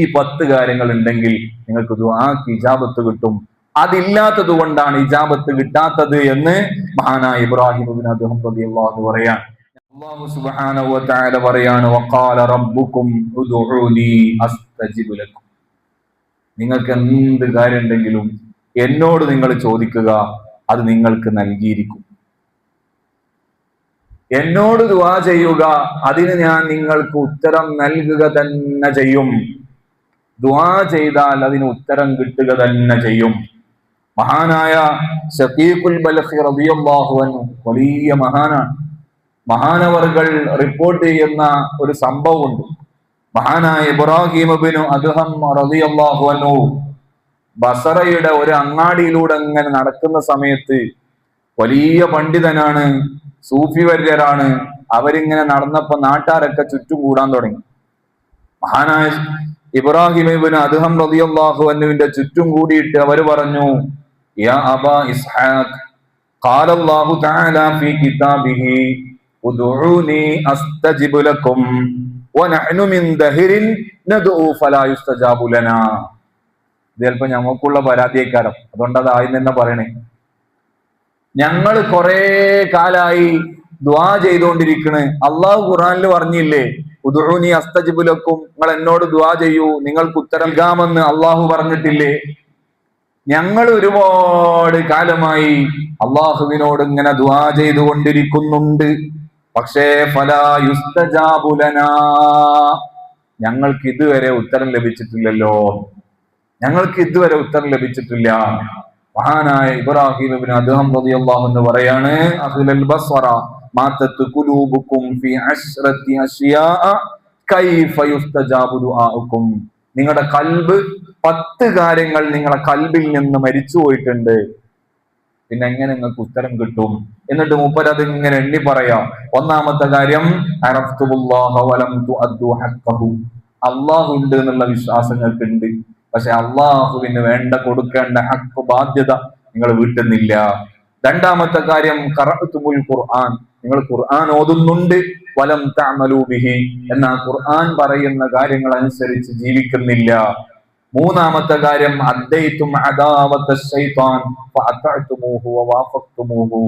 ഈ 10 കാര്യങ്ങൾ ഉണ്ടെങ്കിൽ നിങ്ങൾക്ക് ദുആക്ക് ഇജാബത്ത് കിട്ടും. അതില്ലാത്തത് കൊണ്ടാണ് ഇജാബത്ത് കിട്ടാത്തത് എന്ന് മഹാനായ ഇബ്രാഹിം ഇബ്നു അദ്ഹം റളിയല്ലാഹു പറയാൻ. അല്ലാഹു സുബ്ഹാനഹു വ തആല പറയാണ്, വഖാല റബ്ബുക്കും ഉദ്ഉനി അസ്തജിബ് ലക്കും. നിങ്ങൾക്ക് എന്ത് കാര്യം ഉണ്ടെങ്കിലും എന്നോട് നിങ്ങൾ ചോദിക്കുക, അത് നിങ്ങൾക്ക് നൽകിയിരിക്കും. എന്നോട് ദുആ ചെയ്യുക, അതിന് ഞാൻ നിങ്ങൾക്ക് ഉത്തരം നൽകുക തന്നെ ചെയ്യും. ദുആ ചെയ്താൽ അതിന് ഉത്തരം കിട്ടുക തന്നെ ചെയ്യും. മഹാനായ ശഖീഖുൽ ബൽഖി റളിയല്ലാഹു അൻഹു വലിയ മഹാനാണ്. മഹാനവർകൾ റിപ്പോർട്ട് ചെയ്യുന്ന ഒരു സംഭവമുണ്ട്. മഹാനായ ഇബ്രാഹിം ഇബ്നു അദ്ഹം റളിയല്ലാഹു അൻഹു ബസറയുടെ ഒരു അങ്ങാടിയിലൂടെ ഇങ്ങനെ നടക്കുന്ന സമയത്ത്, വലിയ പണ്ഡിതനാണ്, സൂഫി വര്യരാണ്. അവരിങ്ങനെ നടന്നപ്പോ നാട്ടാരൊക്കെ ചുറ്റും കൂടാൻ തുടങ്ങി. മഹാനായ ഇബ്രാഹിം ഇബ്നു അദ്ഹം റളിയല്ലാഹു അൻഹുവിന്റെ ചുറ്റും കൂടിയിട്ട് അവർ പറഞ്ഞു, യാ അബാ ഇസ്ഹാഖ്, ഖാല അല്ലാഹു തആല ഫീ കിതാബിഹി ഉദ്ഉനി അസ്തജിബ് ലക്കും വനഹ്നു മിൻ ദഹരിൻ നദ്ഉ ഫലാ യുസ്തജാബു ലനാ. ഇത് ചിലപ്പോ ഞങ്ങൾക്കുള്ള പരാതിയേക്കാരം, അതുകൊണ്ട് അത് ആദ്യം തന്നെ പറയണേ. ഞങ്ങൾ കുറെ കാലായി ദുആ ചെയ്തുകൊണ്ടിരിക്കണ്. അള്ളാഹു ഖുർആനിൽ പറഞ്ഞില്ലേ, ഉദ്ഉനി അസ്തജിബ് ലക്കും, നിങ്ങൾ എന്നോട് ദുആ ചെയ്യൂ, നിങ്ങൾക്ക് ഉത്തരം നൽകാമെന്ന് അള്ളാഹു പറഞ്ഞിട്ടില്ലേ? ഞങ്ങൾ ഒരുപാട് കാലമായി അള്ളാഹുവിനോട് ഇങ്ങനെ ദുആ ചെയ്തുകൊണ്ടിരിക്കുന്നുണ്ട്. പക്ഷേ ഫലാ യുസ്തജാബു ലനാ, ഞങ്ങൾക്ക് ഇതുവരെ ഉത്തരം ലഭിച്ചിട്ടില്ലല്ലോ, ഞങ്ങൾക്ക് ഇതുവരെ ഉത്തരം ലഭിച്ചിട്ടില്ല. മഹാനായ ഇബ്രാഹിം ഇബ്നു അദ്ഹം റളിയല്ലാഹു അൻഹു പറയാണ്, അഹ്ലൽ ബസ്റ മാതത് ഖുലൂബുകും ഫീ അശ്റതി അശ്യാ കൈഫ യുസ്തജാബു ദുആഉകും. നിങ്ങളുടെ കൽബ് 10 കാര്യങ്ങൾ നിങ്ങളുടെ കൽബിൽ നിന്ന് മരിച്ചു പോയിട്ടുണ്ട്, പിന്നെ എങ്ങനെ നിങ്ങൾക്ക് ഉത്തരം കിട്ടും? എന്നിട്ട് മൂപ്പർ അത് ഇങ്ങനെ എണ്ണി പറയാം. ഒന്നാമത്തെ കാര്യം, അറഫ്തുല്ലാഹ വലം തുഅദ്ദു ഹഖ്ഖഹു, അല്ലാഹു ഉണ്ട് എന്നുള്ള വിശ്വാസങ്ങൾക്ക് ഉണ്ട്, പക്ഷെ അള്ളാഹുവിന് വേണ്ട കൊടുക്കേണ്ട ഹക്ക് ബാധ്യത നിങ്ങൾ വീട്ടുന്നില്ല. രണ്ടാമത്തെ കാര്യം, ഖറഅതുൽ ഖുർആൻ, നിങ്ങൾ ഖുർആൻ ഓതുന്നുണ്ട്, വലം തഅമലു ബിഹി, എന്നാൽ ഖുർആൻ പറയുന്ന കാര്യങ്ങൾ അനുസരിച്ച് ജീവിക്കുന്നില്ല. മൂന്നാമത്തെ കാര്യം, അദ്ദൈതും അദാവത ശൈത്താൻ ഫഅതഅതുമൂഹു വവാഫഖ്തുമൂഹു,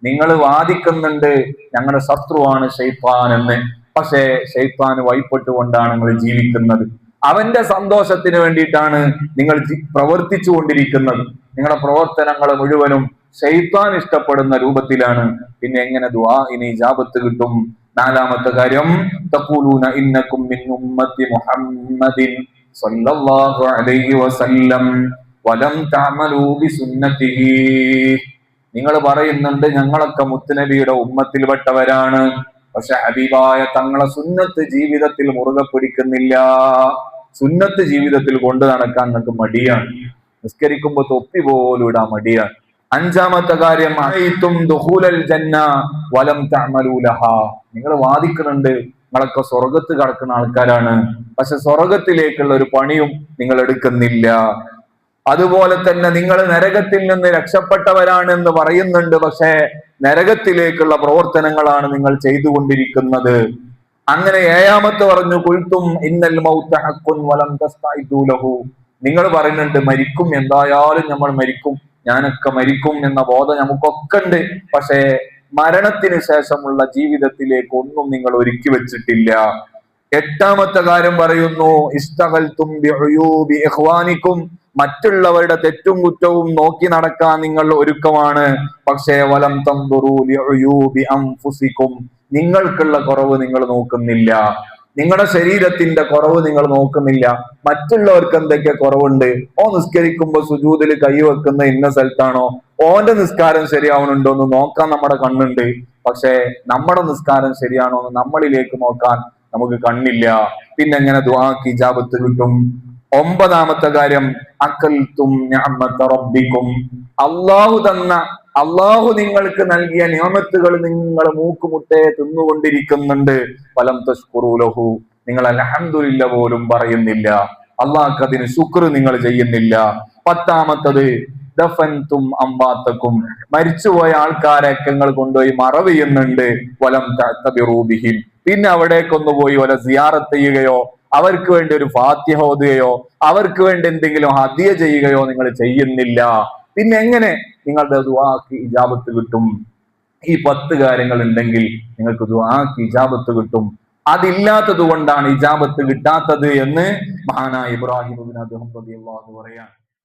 നിങ്ങൾ വാദിക്കുന്നുണ്ട് ഞങ്ങളുടെ ശത്രുവാണ് ശൈത്താൻ എന്ന്, പക്ഷേ ശൈത്താൻ വഴിപ്പെട്ടുകൊണ്ടാണ് നിങ്ങൾ ജീവിക്കുന്നത്. അവന്റെ സന്തോഷത്തിന് വേണ്ടിയിട്ടാണ് നിങ്ങൾ പ്രവർത്തിച്ചു കൊണ്ടിരിക്കുന്നത്. നിങ്ങളുടെ പ്രവർത്തനങ്ങൾ മുഴുവനും ശൈത്താൻ ഇഷ്ടപ്പെടുന്ന രൂപത്തിലാണ്. പിന്നെ എങ്ങനെ ദുആഇന് ഇജാബത്ത് കിട്ടും? നാലാമത്തെ കാര്യം, തഖൂലൂന ഇന്നകും മിൻ ഉമ്മത്തി മുഹമ്മദിൻ സല്ലല്ലാഹു അലൈഹി വസല്ലം വലം തഅമലൂ ബിസുന്നതിഹി, നിങ്ങൾ പറയുന്നുണ്ട് ഞങ്ങളൊക്കെ മുത്തുനബിയുടെ ഉമ്മത്തിൽപ്പെട്ടവരാണ്, പക്ഷെ ഹബീബായ തങ്ങളെ സുന്നത്ത് ജീവിതത്തിൽ മുറുകെ പിടിക്കുന്നില്ല. സുന്നത്ത് ജീവിതത്തിൽ കൊണ്ടു നടക്കാൻ നിങ്ങൾക്ക് മടിയാണ്. നിസ്കരിക്കുമ്പോ തൊപ്പി പോലും ഇടാൻ മടിയാണ്. അഞ്ചാമത്തെ കാര്യം, വലം തഅമലൂ ലഹാ, നിങ്ങൾ വാദിക്കുന്നുണ്ട് നിങ്ങളൊക്കെ സ്വർഗത്ത് കടക്കുന്ന ആൾക്കാരാണ്, പക്ഷെ സ്വർഗത്തിലേക്കുള്ള ഒരു പണിയും നിങ്ങൾ എടുക്കുന്നില്ല. അതുപോലെ തന്നെ നിങ്ങൾ നരകത്തിൽ നിന്ന് രക്ഷപ്പെട്ടവരാണ് എന്ന് പറയുന്നുണ്ട്, പക്ഷെ നരകത്തിലേക്കുള്ള പ്രവർത്തനങ്ങളാണ് നിങ്ങൾ ചെയ്തുകൊണ്ടിരിക്കുന്നത്. അങ്ങനെ ഏഴാമത്തെ പറഞ്ഞു, ഖുൽതും ഇന്നൽ മൗത ഹഖ്ഖുൻ വലം തസ്തഇദു ലഹു, നിങ്ങൾ പറയുന്നുണ്ട് മരിക്കും, എന്തായാലും നമ്മൾ മരിക്കും, ഞാനൊക്കെ മരിക്കും എന്ന ബോധം നമുക്കൊക്കെ ഉണ്ട്, പക്ഷേ മരണത്തിന് ശേഷമുള്ള ജീവിതത്തിലേക്ക് ഒന്നും നിങ്ങൾ ഒരുക്കി വെച്ചിട്ടില്ല. എട്ടാമത്തെ കാര്യം പറയുന്നു, ഇസ്തഗൽതും ബിഉയൂബി ഇഖ്വാനിക്കും, മറ്റുള്ളവരുടെ തെറ്റും കുറ്റവും നോക്കി നടക്കാൻ നിങ്ങൾ ഒരുക്കമാണ്, പക്ഷേ വലം തൻദുറൂ ലിഉയൂബി അൻഫുസിക്കും, നിങ്ങൾക്കുള്ള കുറവ് നിങ്ങൾ നോക്കുന്നില്ല, നിങ്ങളുടെ ശരീരത്തിന്റെ കുറവ് നിങ്ങൾ നോക്കുന്നില്ല. മറ്റുള്ളവർക്ക് എന്തൊക്കെ കുറവുണ്ട്? ഓ നിസ്കരിക്കുമ്പോ സുജൂദിൽ കൈവെക്കുന്ന ഇന്ന സ്ഥലത്താണോ, ഓന്റെ നിസ്കാരം ശരിയാവണുണ്ടോ എന്ന് നോക്കാൻ നമ്മുടെ കണ്ണുണ്ട്, പക്ഷെ നമ്മുടെ നിസ്കാരം ശരിയാണോ എന്ന് നമ്മളിലേക്ക് നോക്കാൻ നമുക്ക് കണ്ണില്ല. പിന്നെ എങ്ങനെ ദുആക്ക് ഇജാബത്ത് കിട്ടും? ഒമ്പതാമത്തെ കാര്യം, അഖൽതും നിഅമത റബ്ബിക്കും, അള്ളാഹു നിങ്ങൾക്ക് നൽകിയ നിഅമത്തുകൾ നിങ്ങൾ മൂക്കുമുട്ടെ തിന്നുകൊണ്ടിരിക്കുന്നുണ്ട്, ഫലം തശ്കുറൂ ലഹു, നിങ്ങൾ അൽഹംദുലില്ലാ പോലും പറയുന്നില്ല, അള്ളാഹ്ക്ക് അതിന് ശുക്ർ നിങ്ങൾ ചെയ്യുന്നില്ല. പത്താമത്തത്, ദഫൻതും അംവാതക്കും, മരിച്ചുപോയ ആൾക്കാരൊക്കെ നിങ്ങൾ കൊണ്ടുപോയി മറവ് ചെയ്യുന്നുണ്ട്, വലം തഅ്തബിറൂ ബിഹിം, പിന്നെ അവിടേക്കൊന്നു പോയി വല സിയാറത്ത് ചെയ്യുകയോ അവർക്ക് വേണ്ടി ഒരു ഫാത്തിഹ ഓതുകയോ അവർക്ക് വേണ്ടി എന്തെങ്കിലും ഹദിയ ചെയ്യുകയോ നിങ്ങൾ ചെയ്യുന്നില്ല, പിന്നെ എങ്ങനെ നിങ്ങളുടെ ദുആക്ക് ഇജാബത്ത് കിട്ടും? ഈ 10 കാര്യങ്ങൾ ഉണ്ടെങ്കിൽ നിങ്ങൾക്ക് ദുആക്ക് ഇജാബത്ത് കിട്ടും. അതില്ലാത്തത് കൊണ്ടാണ് ഇജാബത്ത് കിട്ടാത്തത് എന്ന് മഹാനായ ഇബ്രാഹിം ഇബ്നു അദ്ഹം റളിയല്ലാഹു അൻഹു പറയാൻ.